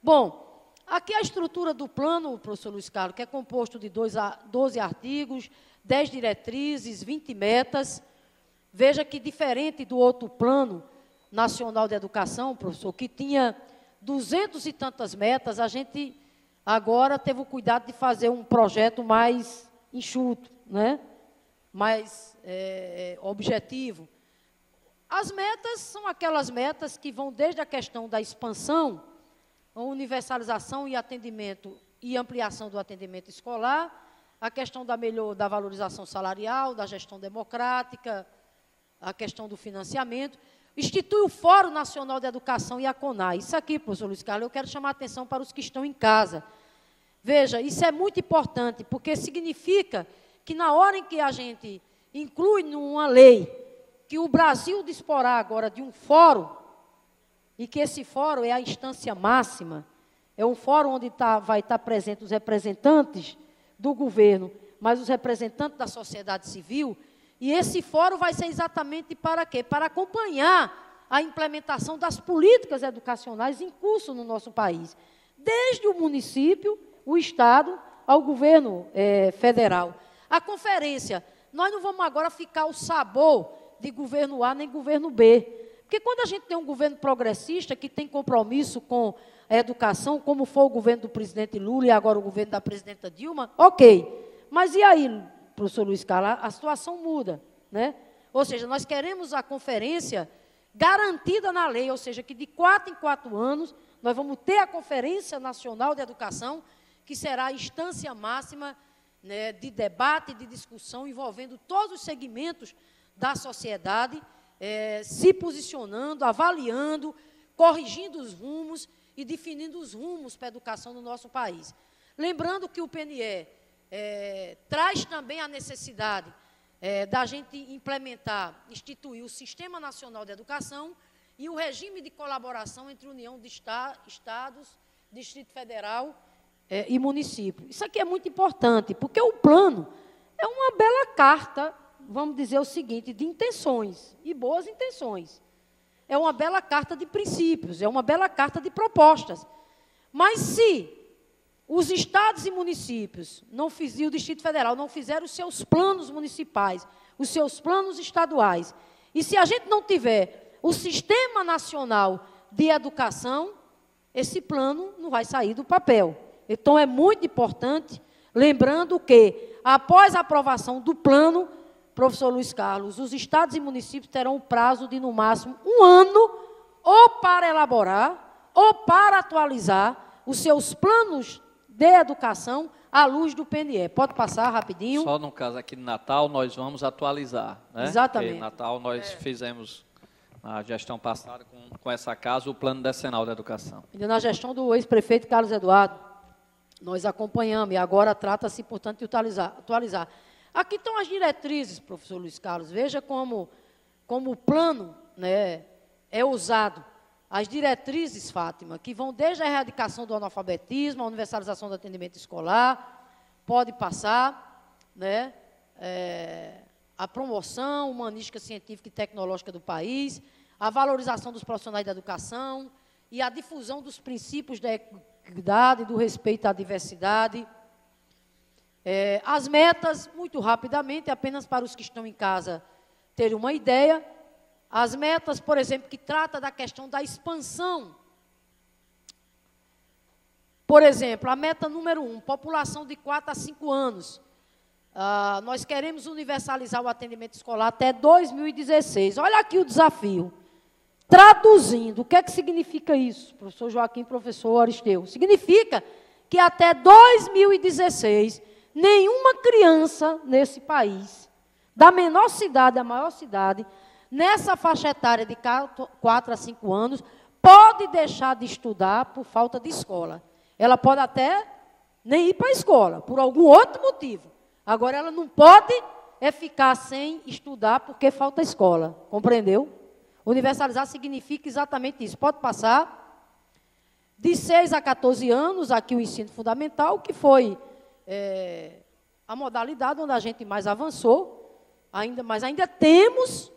Bom, aqui a estrutura do plano, professor Luiz Carlos, que é composto de 12 artigos, 10 diretrizes, 20 metas. Veja que, diferente do outro Plano Nacional de Educação, professor, que tinha 200 e tantas metas, a gente agora teve o cuidado de fazer um projeto mais enxuto, né? Mais objetivo. As metas são aquelas metas que vão desde a questão da expansão, a universalização e atendimento e ampliação do atendimento escolar, a questão da valorização salarial, da gestão democrática, a questão do financiamento. Institui o Fórum Nacional de Educação e a CONAI. Isso aqui, professor Luiz Carlos, eu quero chamar a atenção para os que estão em casa. Veja, isso é muito importante, porque significa que na hora em que a gente inclui numa lei que o Brasil disporá agora de um fórum, e que esse fórum é a instância máxima, é um fórum onde vai estar presente os representantes do governo, mas os representantes da sociedade civil, e esse fórum vai ser exatamente para quê? Para acompanhar a implementação das políticas educacionais em curso no nosso país, desde o município, o Estado, ao governo federal. A conferência, nós não vamos agora ficar o sabor de governo A nem governo B, porque quando a gente tem um governo progressista que tem compromisso com a educação, como foi o governo do presidente Lula e agora o governo da presidenta Dilma, ok. Mas e aí, professor Luiz Carlos, a situação muda, né? Ou seja, nós queremos a conferência garantida na lei, ou seja, que de 4 em 4 anos nós vamos ter a Conferência Nacional de Educação, que será a instância máxima, né, de debate e de discussão envolvendo todos os segmentos da sociedade, se posicionando, avaliando, corrigindo os rumos e definindo os rumos para a educação no nosso país. Lembrando que o PNE traz também a necessidade da gente implementar, instituir o Sistema Nacional de Educação e o regime de colaboração entre União de Estados, Distrito Federal e município. Isso aqui é muito importante, porque o plano é uma bela carta, vamos dizer o seguinte, de intenções, e boas intenções. É uma bela carta de princípios, é uma bela carta de propostas. Mas se os estados e municípios, e o Distrito Federal, não fizeram os seus planos municipais, os seus planos estaduais, e se a gente não tiver o Sistema Nacional de Educação, esse plano não vai sair do papel. Então, é muito importante, lembrando que, após a aprovação do plano, professor Luiz Carlos, os estados e municípios terão um prazo de, no máximo, 1 ano, ou para elaborar, ou para atualizar os seus planos de educação à luz do PNE. Pode passar rapidinho. Só no caso aqui de Natal, nós vamos atualizar, né? Exatamente. Porque Natal nós fizemos, na gestão passada, com essa casa, o Plano Decenal de Educação. E na gestão do ex-prefeito Carlos Eduardo, nós acompanhamos, e agora trata-se, portanto, de atualizar. Aqui estão as diretrizes, professor Luiz Carlos. Veja como o plano, né, é usado. As diretrizes, Fátima, que vão desde a erradicação do analfabetismo, a universalização do atendimento escolar, pode passar, né, a promoção humanística, científica e tecnológica do país, a valorização dos profissionais da educação e a difusão dos princípios da equidade, do respeito à diversidade. As metas, muito rapidamente, apenas para os que estão em casa terem uma ideia. As metas, por exemplo, que trata da questão da expansão. Por exemplo, a meta número 1, população de 4 a 5 anos. Nós queremos universalizar o atendimento escolar até 2016. Olha aqui o desafio. Traduzindo, o que é que significa isso, professor Joaquim, professor Aristeu? Significa que até 2016, nenhuma criança nesse país, da menor cidade à maior cidade, nessa faixa etária de 4 a 5 anos, pode deixar de estudar por falta de escola. Ela pode até nem ir para a escola, por algum outro motivo. Agora, ela não pode ficar sem estudar porque falta escola. Compreendeu? Universalizar significa exatamente isso. Pode passar. De 6 a 14 anos, aqui o ensino fundamental, que foi a modalidade onde a gente mais avançou, mas ainda temos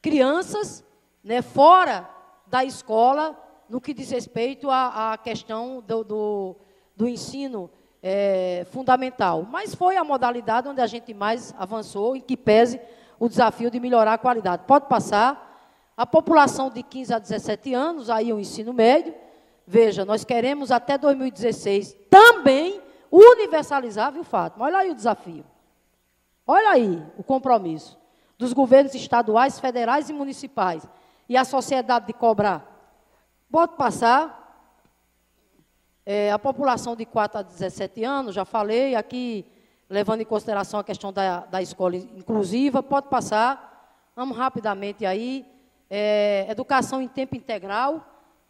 crianças, né, fora da escola no que diz respeito à questão do ensino fundamental. Mas foi a modalidade onde a gente mais avançou, em que pese o desafio de melhorar a qualidade. Pode passar. A população de 15 a 17 anos, aí o ensino médio, veja, nós queremos até 2016 também universalizar, viu, Fátima? Olha aí o desafio. Olha aí o compromisso dos governos estaduais, federais e municipais. E a sociedade de cobrar. Pode passar. A população de 4 a 17 anos, já falei, aqui, levando em consideração a questão da escola inclusiva, pode passar. Vamos rapidamente aí. Educação em tempo integral.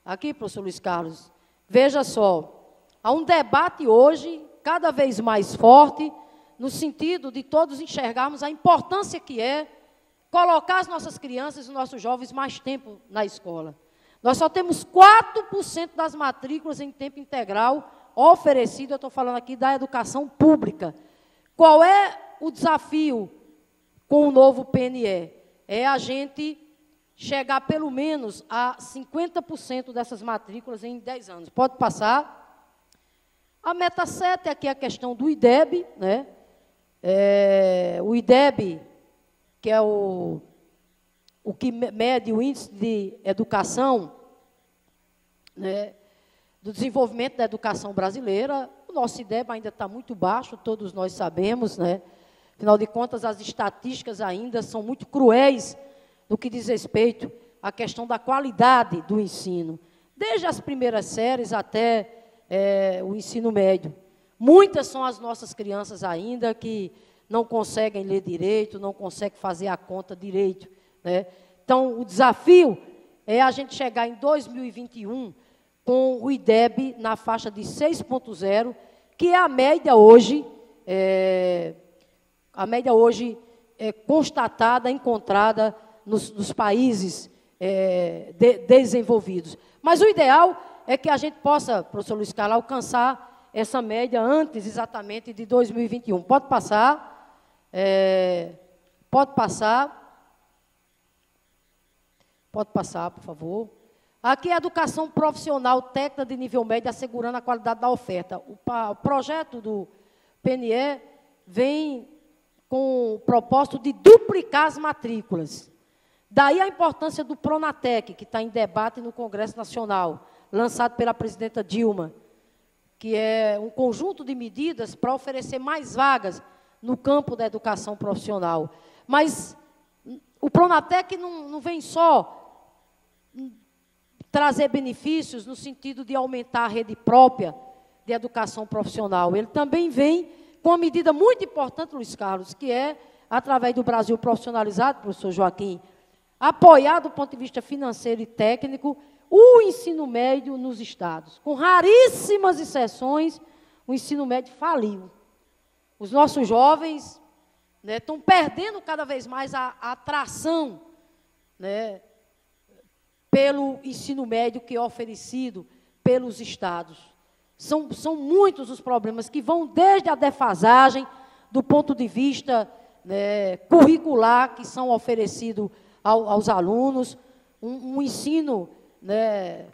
Aqui, professor Luiz Carlos, veja só, há um debate hoje, cada vez mais forte, no sentido de todos enxergarmos a importância que é colocar as nossas crianças e os nossos jovens mais tempo na escola. Nós só temos 4% das matrículas em tempo integral oferecido, eu estou falando aqui da educação pública. Qual é o desafio com o novo PNE? É a gente chegar pelo menos a 50% dessas matrículas em 10 anos. Pode passar. A meta 7 aqui é a questão do IDEB, né? O IDEB, que é o que mede o índice de educação, né, do desenvolvimento da educação brasileira. O nosso IDEB ainda está muito baixo, todos nós sabemos, né? Afinal de contas, as estatísticas ainda são muito cruéis no que diz respeito à questão da qualidade do ensino, desde as primeiras séries até o ensino médio. Muitas são as nossas crianças ainda que não conseguem ler direito, não conseguem fazer a conta direito, né? Então, o desafio é a gente chegar em 2021 com o IDEB na faixa de 6,0, que é a média hoje, constatada, encontrada nos países desenvolvidos. Mas o ideal é que a gente possa, professor Luiz Carlos, alcançar essa média antes, exatamente, de 2021. Pode passar. Pode passar. Pode passar, por favor. Aqui é a educação profissional técnica de nível médio, assegurando a qualidade da oferta. O projeto do PNE vem com o propósito de duplicar as matrículas. Daí a importância do Pronatec, que está em debate no Congresso Nacional, lançado pela presidenta Dilma, que é um conjunto de medidas para oferecer mais vagas no campo da educação profissional. Mas o Pronatec não vem só trazer benefícios no sentido de aumentar a rede própria de educação profissional. Ele também vem com uma medida muito importante, Luiz Carlos, que é, através do Brasil Profissionalizado, professor Joaquim, apoiar do ponto de vista financeiro e técnico o ensino médio nos estados. Com raríssimas exceções, o ensino médio faliu. Os nossos jovens, né, estão perdendo cada vez mais a atração, né, pelo ensino médio que é oferecido pelos estados. São muitos os problemas que vão desde a defasagem do ponto de vista, né, curricular que são oferecidos aos alunos, um ensino, né,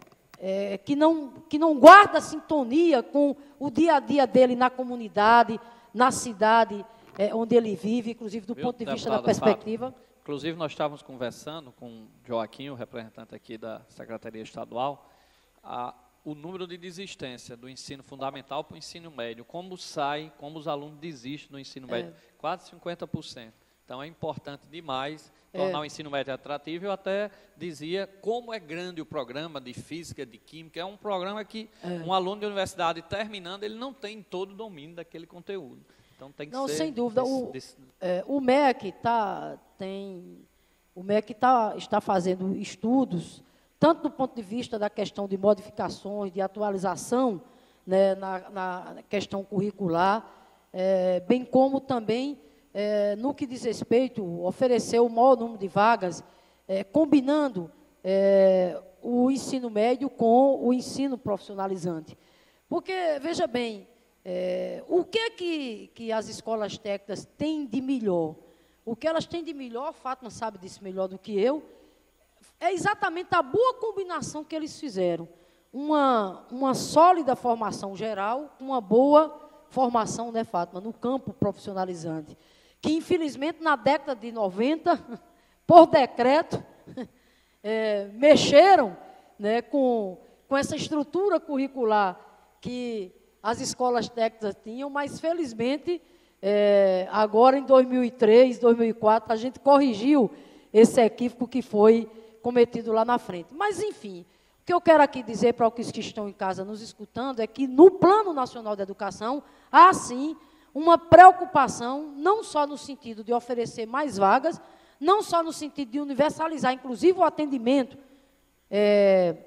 que não guarda sintonia com o dia a dia dele na comunidade, na cidade onde ele vive, inclusive do ponto de vista da perspectiva. Fábio, inclusive, nós estávamos conversando com o Joaquim, o representante aqui da Secretaria Estadual, o número de desistência do ensino fundamental para o ensino médio, como os alunos desistem do ensino médio, quase 50%. Então, é importante demais tornar o ensino médio atrativo. Eu até dizia como é grande o programa de Física, de Química. É um programa que um aluno de universidade terminando, ele não tem todo o domínio daquele conteúdo. Então, tem que ser... Não, sem dúvida. O MEC está fazendo estudos, tanto do ponto de vista da questão de modificações, de atualização, né, na questão curricular, bem como também no que diz respeito, oferecer o maior número de vagas, combinando o ensino médio com o ensino profissionalizante. Porque, veja bem, o que as escolas técnicas têm de melhor? O que elas têm de melhor, Fátima sabe disso melhor do que eu, é exatamente a boa combinação que eles fizeram. Uma sólida formação geral, uma boa formação, né, Fátima, no campo profissionalizante, que, infelizmente, na década de 90, por decreto, mexeram, né, com essa estrutura curricular que as escolas técnicas tinham, mas, felizmente, agora, em 2003, 2004, a gente corrigiu esse equívoco que foi cometido lá na frente. Mas, enfim, o que eu quero aqui dizer para os que estão em casa nos escutando é que, no Plano Nacional de Educação, há, sim, uma preocupação, não só no sentido de oferecer mais vagas, não só no sentido de universalizar, inclusive, o atendimento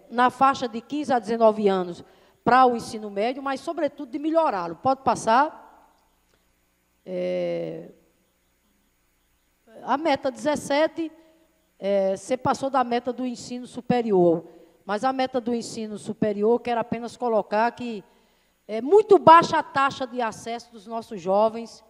na faixa de 15 a 19 anos para o ensino médio, mas, sobretudo, de melhorá-lo. Pode passar. A meta 17, você passou da meta do ensino superior, mas a meta do ensino superior, quero apenas colocar que é muito baixa a taxa de acesso dos nossos jovens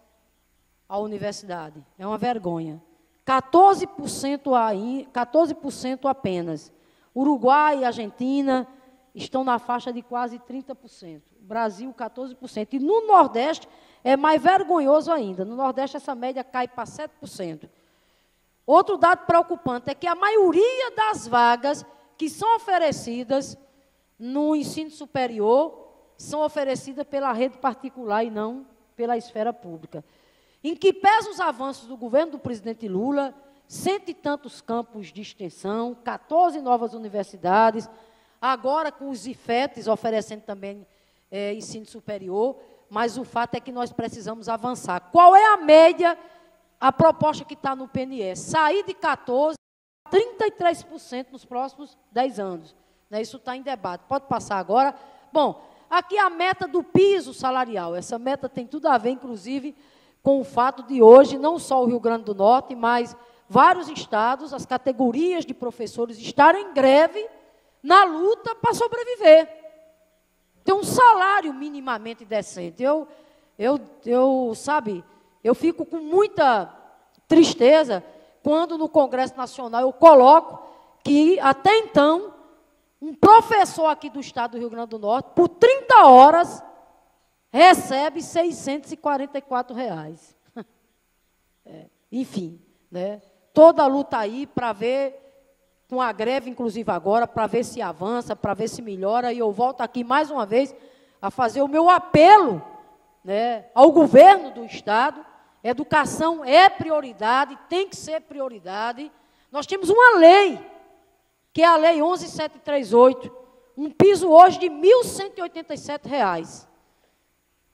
à universidade. É uma vergonha. 14% apenas. Uruguai e Argentina estão na faixa de quase 30%. O Brasil, 14%. E no Nordeste é mais vergonhoso ainda. No Nordeste, essa média cai para 7%. Outro dado preocupante é que a maioria das vagas que são oferecidas no ensino superior são oferecidas pela rede particular e não pela esfera pública. Em que pesa os avanços do governo do presidente Lula, 100 e tantos campos de extensão, 14 novas universidades, agora com os IFETs oferecendo também ensino superior, mas o fato é que nós precisamos avançar. Qual é a média, a proposta que está no PNE? Sair de 14% a 33% nos próximos 10 anos. Né? Isso está em debate. Pode passar agora. Bom, aqui a meta do piso salarial. Essa meta tem tudo a ver, inclusive, com o fato de hoje, não só o Rio Grande do Norte, mas vários estados, as categorias de professores estarem em greve na luta para sobreviver. Ter um salário minimamente decente. Sabe, eu fico com muita tristeza quando no Congresso Nacional eu coloco que, até então, um professor aqui do estado do Rio Grande do Norte, por 30 horas, recebe R$ 644. Enfim, né? Toda a luta aí para ver, com a greve, inclusive agora, para ver se avança, para ver se melhora, e eu volto aqui mais uma vez a fazer o meu apelo, né, ao governo do estado. Educação é prioridade, tem que ser prioridade. Nós temos uma lei, que é a Lei 11.738, um piso hoje de R$ 1.187.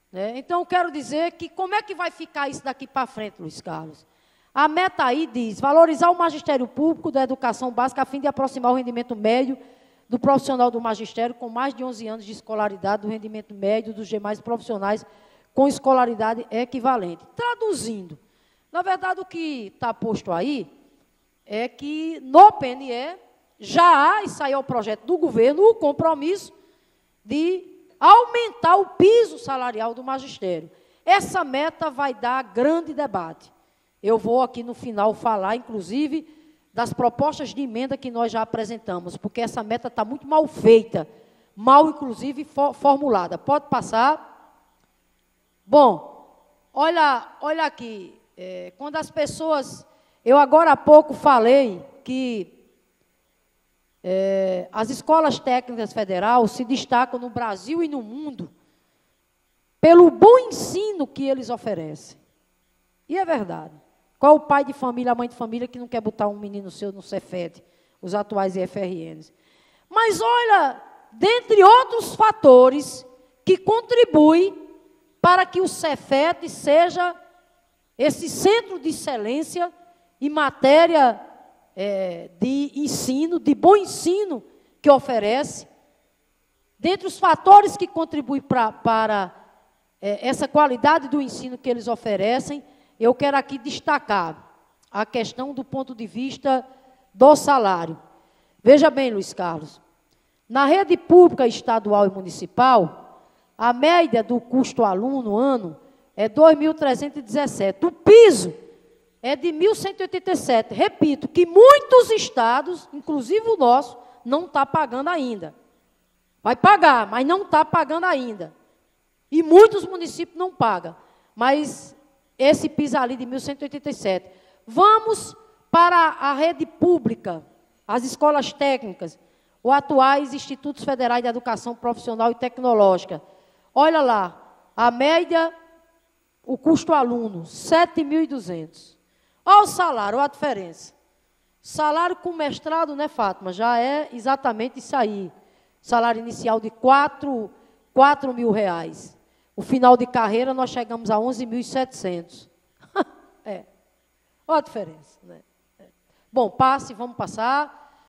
Né? Então, eu quero dizer que como é que vai ficar isso daqui para frente, Luiz Carlos? A meta aí diz valorizar o magistério público da educação básica a fim de aproximar o rendimento médio do profissional do magistério com mais de 11 anos de escolaridade do rendimento médio dos demais profissionais com escolaridade equivalente. Traduzindo, na verdade, o que está posto aí é que no PNE já há, e saiu o projeto do governo, o compromisso de aumentar o piso salarial do magistério. Essa meta vai dar grande debate. Eu vou aqui no final falar, inclusive, das propostas de emenda que nós já apresentamos, porque essa meta está muito mal feita, mal, inclusive, formulada. Pode passar. Bom, olha aqui, quando as pessoas... Eu agora há pouco falei que as escolas técnicas federais se destacam no Brasil e no mundo pelo bom ensino que eles oferecem. E é verdade. Qual o pai de família, a mãe de família que não quer botar um menino seu no Cefet, os atuais IFRNs? Mas olha, dentre outros fatores que contribuem para que o Cefet seja esse centro de excelência em matéria de ensino, de bom ensino que oferece, dentre os fatores que contribuem para essa qualidade do ensino que eles oferecem, eu quero aqui destacar a questão do ponto de vista do salário. Veja bem, Luiz Carlos, na rede pública estadual e municipal, a média do custo aluno ano é 2.317. O piso é de 1.187. Repito, que muitos estados, inclusive o nosso, não está pagando ainda. Vai pagar, mas não está pagando ainda. E muitos municípios não pagam. Mas esse PIS ali de 1.187. Vamos para a rede pública, as escolas técnicas, os atuais Institutos Federais de Educação Profissional e Tecnológica. Olha lá, a média, o custo aluno, 7.200. Olha o salário, olha a diferença. Salário com mestrado, né, Fátima? Já é exatamente isso aí. Salário inicial de 4 mil reais. O final de carreira, nós chegamos a 11.700. Olha a diferença, né? Bom, passe, vamos passar.